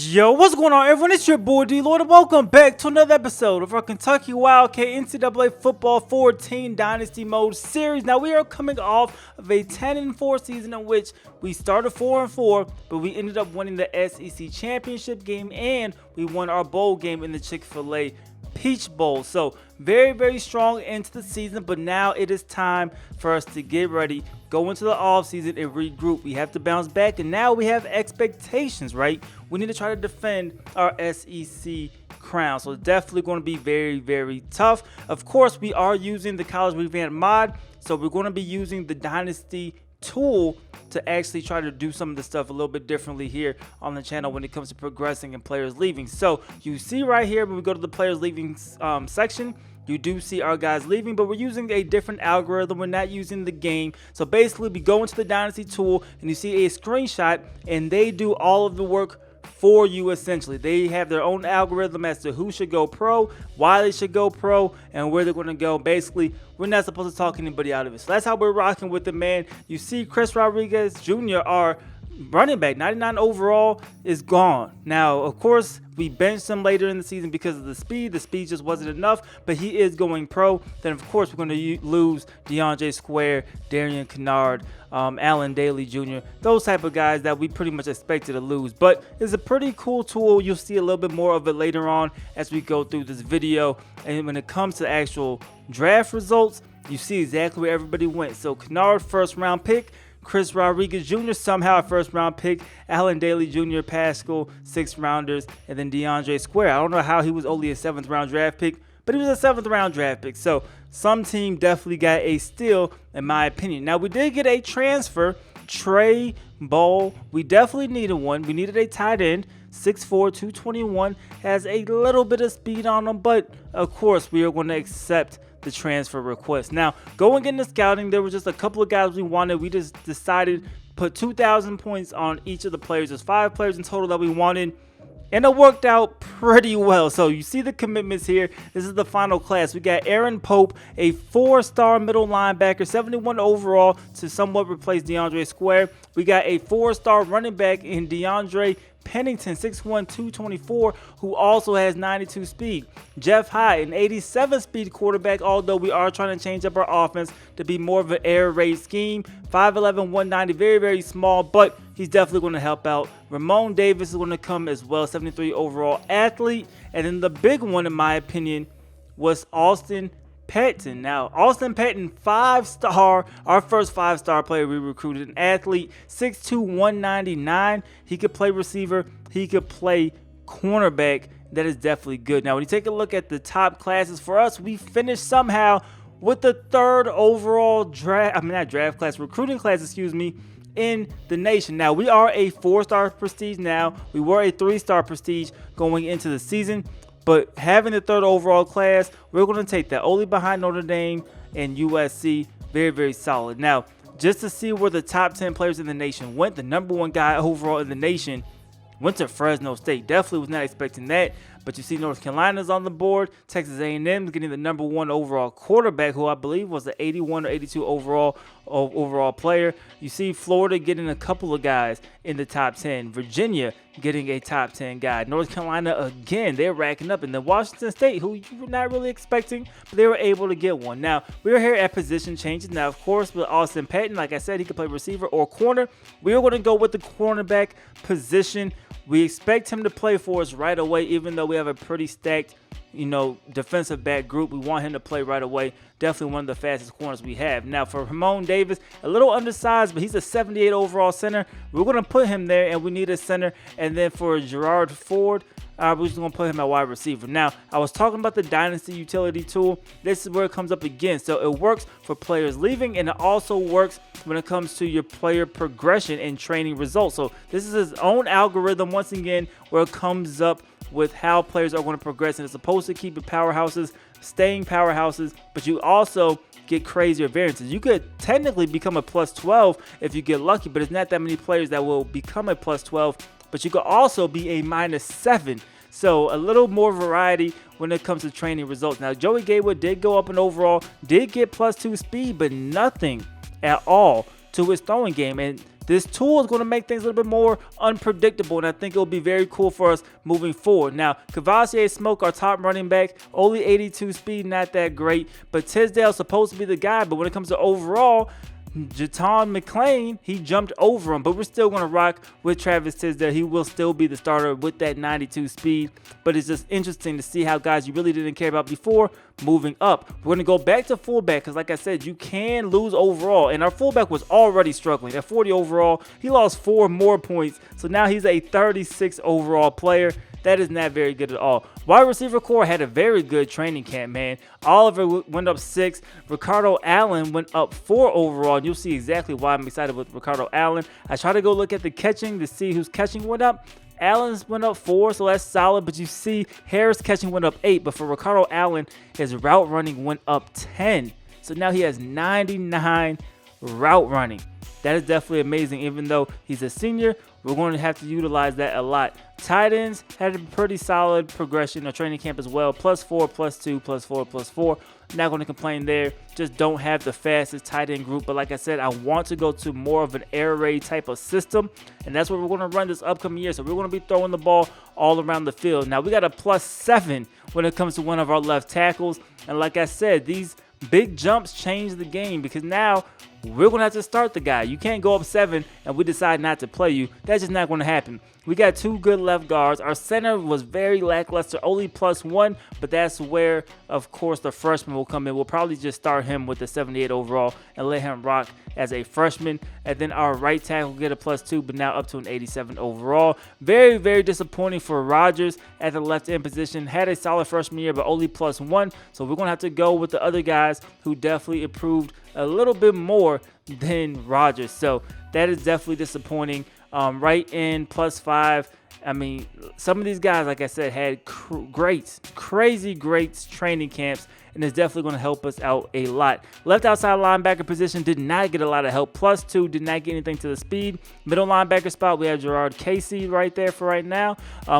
Yo, what's going on, everyone? It's your boy DLloyd, and welcome back to another episode of our Kentucky Wildcat NCAA Football 14 Dynasty Mode series. Now, we are coming off of a 10-4 season in which we started 4-4, but we ended up winning the SEC championship game, and we won our bowl game in the Chick-fil-A Peach Bowl. So very, very strong into the season, but now it is time for us to get ready, go into the offseason and regroup. We have to bounce back, and now we have expectations, right? We need to try to defend our SEC crown. So it's definitely going to be very, very tough. Of course, we are using the College Revamp mod, so we're going to be using the Dynasty tool to actually try to do some of the stuff a little bit differently here on the channel when it comes to progressing and players leaving. So you see right here when we go to the players leaving section, you do see our guys leaving, but we're using a different algorithm. We're not using the game. So basically, we go into the Dynasty tool and you see a screenshot, and they do all of the work for you. Essentially, they have their own algorithm as to who should go pro, why they should go pro, and where they're going to go. Basically, we're not supposed to talk anybody out of it. So that's how we're rocking with it, man. You see Chris Rodriguez Jr., our running back, 99 overall, is gone. Now, of course, we benched him later in the season because of the speed. The speed just wasn't enough, but he is going pro. Then, of course, we're going to lose DeAndre Square, Darian Kennard, Allen Daly Jr., those type of guys that we pretty much expected to lose. But it's a pretty cool tool. You'll see a little bit more of it later on as we go through this video. And when it comes to actual draft results, you see exactly where everybody went. So Kennard, first-round pick. Chris Rodriguez Jr., somehow a first-round pick. Allen Daly Jr., Pascal, 6th rounders. And then DeAndre Square. I don't know how he was only a 7th-round draft pick, but he was a 7th-round draft pick. So some team definitely got a steal, in my opinion. Now, we did get a transfer, Trey Ball. We definitely needed one. We needed a tight end. 6'4", 221. Has a little bit of speed on him, but, of course, we are going to accept the transfer request. Now, going into scouting, there was just a couple of guys we wanted. We just decided to put 2,000 points on each of the players. There's 5 players in total that we wanted, and it worked out pretty well. So you see the commitments here. This is the final class. We got Aaron Pope, a 4-star middle linebacker, 71 overall, to somewhat replace DeAndre Square. We got a 4-star running back in DeAndre Pennington, 6'1", 224, who also has 92 speed. Jeff High, an 87 speed quarterback, although we are trying to change up our offense to be more of an air raid scheme. 5'11", 190, very, very small, but he's definitely going to help out. Ramon Davis is going to come as well, 73 overall athlete. And then the big one, in my opinion, was Austin Patton. Now, Austin Patton, 5-star, our first 5-star player we recruited, an athlete, 6'2", 199. He could play receiver. He could play cornerback. That is definitely good. Now, when you take a look at the top classes for us, we finished somehow with the 3rd overall recruiting class, excuse me, in the nation. Now, we are a 4-star prestige now. We were a 3-star prestige going into the season. But having the 3rd overall class, we're going to take that. Only behind Notre Dame and USC. Very, very solid. Now, just to see where the top 10 players in the nation went, the number 1 guy overall in the nation went to Fresno State. Definitely was not expecting that. But you see North Carolina's on the board. Texas A&M getting the number 1 overall quarterback, who I believe was the 81 or 82 overall player. You see Florida getting a couple of guys in the top 10. Virginia getting a top 10 guy. North Carolina, again, they're racking up. And then Washington State, who you were not really expecting, but they were able to get one. Now, we're here at position changes. Now, of course, with Austin Patton, like I said, he could play receiver or corner. We're going to go with the cornerback position. We expect him to play for us right away, even though we have a pretty stacked, defensive back group. We want him to play right away. Definitely one of the fastest corners we have. Now, for Ramon Davis, a little undersized, but he's a 78 overall center. We're going to put him there, and we need a center. And then for Gerard Ford, we're just going to put him at wide receiver. Now, I was talking about the Dynasty utility tool. This is where it comes up again. So it works for players leaving, and it also works when it comes to your player progression and training results. So this is his own algorithm, once again, where it comes up with how players are going to progress. And it's supposed to keep the powerhouses staying powerhouses, but you also get crazier variances. You could technically become a plus 12 if you get lucky, but it's not that many players that will become a plus 12. But you could also be a minus 7. So a little more variety when it comes to training results. Now, Joey Gatewood did go up in overall, did get plus 2 speed, but nothing at all to his throwing game. And this tool is going to make things a little bit more unpredictable, and I think it will be very cool for us moving forward. Now, Kavosiey Smoke, our top running back, only 82 speed, not that great, but Tisdale's supposed to be the guy. But when it comes to overall, Jaton McClain, he jumped over him, but we're still going to rock with Travis Tisdale. He will still be the starter with that 92 speed, but it's just interesting to see how guys you really didn't care about before moving up. We're going to go back to fullback because, like I said, you can lose overall, and our fullback was already struggling. At 40 overall, he lost 4 more points, so now he's a 36 overall player. That is not very good at all. Wide receiver core had a very good training camp, man. Oliver went up 6. Ricardo Allen went up 4 overall, and you'll see exactly why I'm excited with Ricardo Allen. I try to go look at the catching to see whose catching went up. Allen's went up 4, so that's solid, but you see Harris catching went up 8, but for Ricardo Allen, his route running went up 10. So now he has 99 route running. That is definitely amazing. Even though he's a senior, we're going to have to utilize that a lot. Tight ends had a pretty solid progression or training camp as well. +4, +2, +4, +4. Not going to complain there. Just don't have the fastest tight end group. But like I said, I want to go to more of an air raid type of system. And that's what we're going to run this upcoming year. So we're going to be throwing the ball all around the field. Now we got a +7 when it comes to one of our left tackles. And like I said, these big jumps change the game because now we're going to have to start the guy. You can't go up 7 and we decide not to play you. That's just not going to happen. We got 2 good left guards. Our center was very lackluster, only +1, but that's where, of course, the freshman will come in. We'll probably just start him with the 78 overall and let him rock as a freshman. And then our right tackle will get a +2, but now up to an 87 overall. Very, very disappointing for Rodgers at the left end position. Had a solid freshman year, but only +1. So we're going to have to go with the other guys who definitely improved a little bit more than Rodgers. So that is definitely disappointing. Right in +5. I mean, some of these guys, like I said, had crazy great training camps, and it's definitely going to help us out a lot. Left outside linebacker position did not get a lot of help. +2, did not get anything to the speed. Middle linebacker spot, we have Gerard Casey right there for right now.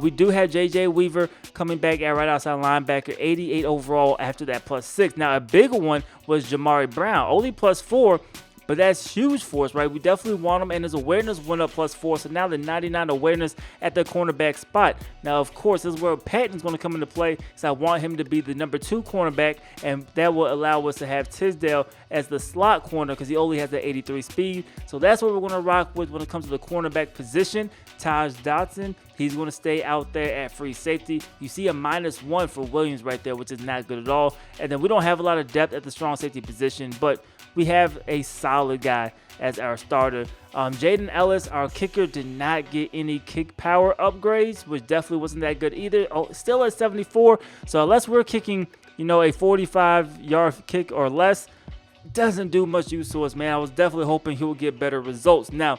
We do have J.J. Weaver coming back at right outside linebacker, 88 overall after that +6. Now, a bigger one was Jamari Brown, only +4. But that's huge for us, right? We definitely want him, and his awareness went up +4. So now the 99 awareness at the cornerback spot. Now, of course, this is where Patton's going to come into play. So I want him to be the number 2 cornerback, and that will allow us to have Tisdale as the slot corner because he only has the 83 speed. So that's what we're going to rock with when it comes to the cornerback position. Taj Dotson, he's going to stay out there at free safety. You see a -1 for Williams right there, which is not good at all. And then we don't have a lot of depth at the strong safety position, but we have a solid guy as our starter. Jaden Ellis, our kicker, did not get any kick power upgrades, which definitely wasn't that good either. Still at 74. So unless we're kicking, a 45-yard kick or less, doesn't do much use to us, man. I was definitely hoping he would get better results. Now,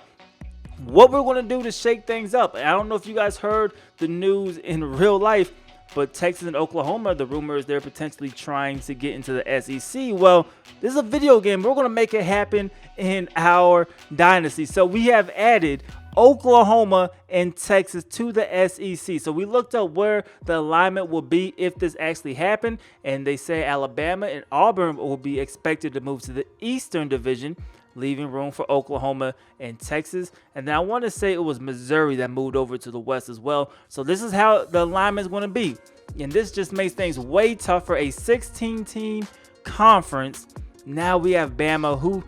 what we're going to do to shake things up, I don't know if you guys heard the news in real life, but Texas and Oklahoma, the rumor is they're potentially trying to get into the SEC. Well, this is a video game. We're going to make it happen in our Dynasty. So we have added Oklahoma and Texas to the SEC. So we looked up where the alignment will be if this actually happened, and they say Alabama and Auburn will be expected to move to the Eastern Division, leaving room for Oklahoma and Texas. And then I want to say it was Missouri that moved over to the West as well. So this is how the alignment is going to be. And this just makes things way tougher. A 16-team conference. Now we have Bama, who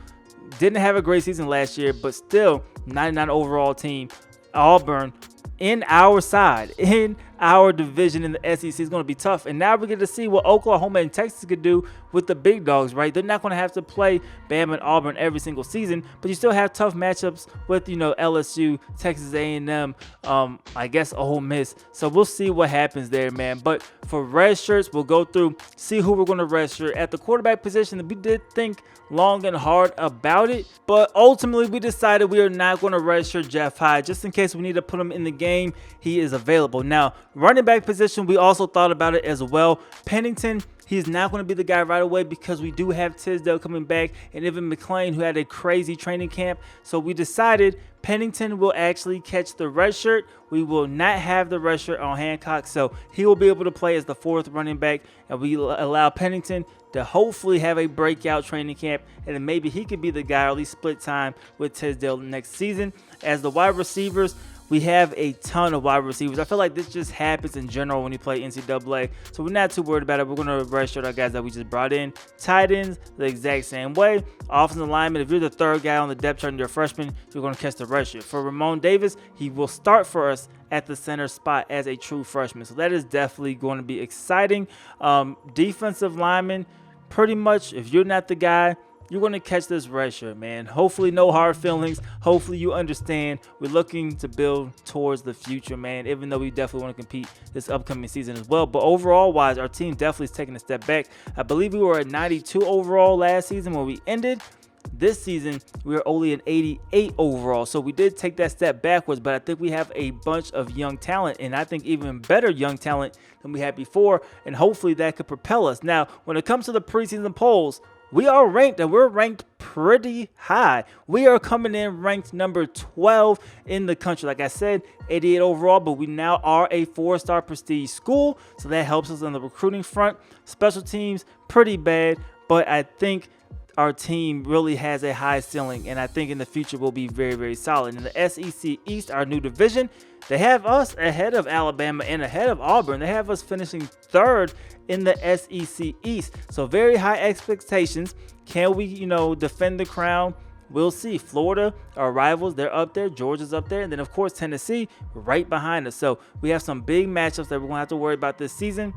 didn't have a great season last year, but still 99 overall team. Auburn in our side, in our division in the SEC is going to be tough. And now we get to see what Oklahoma and Texas could do with the big dogs, right? They're not going to have to play Bama and Auburn every single season, but you still have tough matchups with, LSU, Texas A&M, I guess Ole Miss. So we'll see what happens there, man. But for red shirts, we'll go through, see who we're going to red shirt. At the quarterback position, we did think long and hard about it, but ultimately we decided we are not going to redshirt Jeff Hyde just in case we need to put him in the game. He is available. Now, Running back position, we also thought about it as well. Pennington, he's not going to be the guy right away because we do have Tisdale coming back and even McClain, who had a crazy training camp. So we decided Pennington will actually catch the red shirt. We will not have the red shirt on Hancock, so he will be able to play as the 4th running back, and we allow Pennington to hopefully have a breakout training camp, and then maybe he could be the guy, or at least split time with Tisdale next season. As the wide receivers, we have a ton of wide receivers. I feel like this just happens in general when you play NCAA, so we're not too worried about it. We're going to redshirt our guys that we just brought in. Tight ends, the exact same way. Offensive lineman, if you're the 3rd guy on the depth chart and you're a freshman, you're going to catch the redshirt. For Ramon Davis, he will start for us at the center spot as a true freshman, so that is definitely going to be exciting. Defensive lineman, pretty much, if you're not the guy, you're going to catch this red shirt, man. Hopefully no hard feelings. Hopefully you understand we're looking to build towards the future, man, even though we definitely want to compete this upcoming season as well. But overall wise, our team definitely is taking a step back. I believe we were at 92 overall last season when we ended. This season, we are only an 88 overall, so we did take that step backwards, but I think we have a bunch of young talent, and I think even better young talent than we had before, and hopefully that could propel us. Now, when it comes to the preseason polls, we are ranked, and we're ranked pretty high. We are coming in ranked number 12 in the country. Like I said, 88 overall, but we now are a 4-star prestige school, so that helps us on the recruiting front. Special teams, pretty bad, but I think our team really has a high ceiling, and I think in the future will be very, very solid. In the SEC East, our new division, they have us ahead of Alabama and ahead of Auburn. They have us finishing 3rd in the SEC East. So very high expectations. Can we, defend the crown? We'll see. Florida, our rivals, they're up there. Georgia's up there. And then, of course, Tennessee right behind us. So we have some big matchups that we're going to have to worry about this season,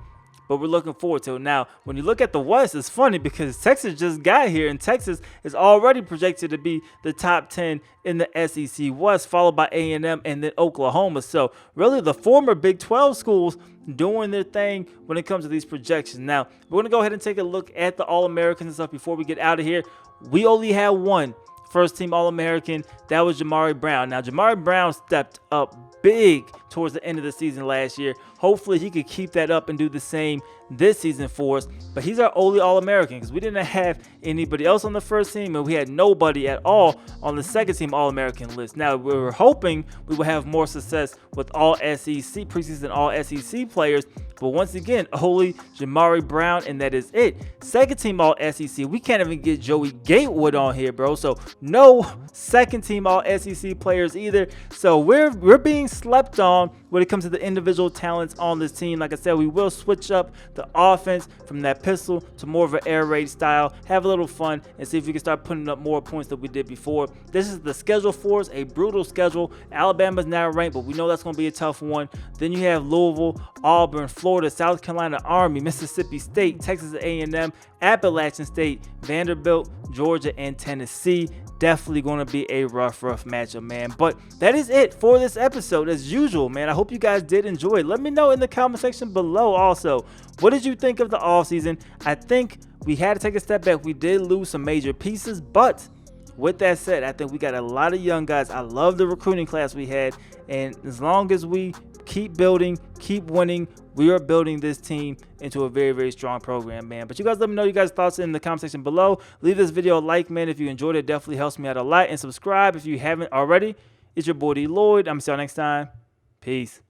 but we're looking forward to it. Now, when you look at the West, it's funny because Texas just got here, and Texas is already projected to be the top 10 in the SEC West, followed by A&M and then Oklahoma. So really the former Big 12 schools doing their thing when it comes to these projections. Now, we're going to go ahead and take a look at the All-Americans and stuff before we get out of here. We only had one first-team All-American. That was Jamari Brown. Now, Jamari Brown stepped up big towards the end of the season last year. Hopefully, he could keep that up and do the same this season for us. But he's our only All-American because we didn't have anybody else on the first team, and we had nobody at all on the second-team All-American list. Now, we were hoping we would have more success with all SEC, preseason all SEC players. But once again, only Jamari Brown, and that is it. Second-team all SEC. We can't even get Joey Gatewood on here, bro. So no second-team all SEC players either. So we're being slept on when it comes to the individual talents on this team. Like I said, we will switch up the offense from that pistol to more of an air raid style, have a little fun, and see if we can start putting up more points than we did before. This is the schedule for us, a brutal schedule. Alabama's now ranked, but we know that's going to be a tough one. Then you have Louisville, Auburn, Florida, South Carolina, Army, Mississippi State, Texas A&M, Appalachian State, Vanderbilt, Georgia, and Tennessee. Definitely going to be a rough matchup, man. But that is it for this episode. As usual, man, I hope you guys did enjoy it. Let me know in the comment section below also, what did you think of the offseason? I think we had to take a step back. We did lose some major pieces, but with that said, I think we got a lot of young guys. I love the recruiting class we had, and as long as we keep building, keep winning, we are building this team into a very, very strong program, man. But you guys let me know your guys' thoughts in the comment section below. Leave this video a like, man, if you enjoyed it. Definitely helps me out a lot. And subscribe if you haven't already. It's your boy D Lloyd. I'm going to see y'all next time. Peace.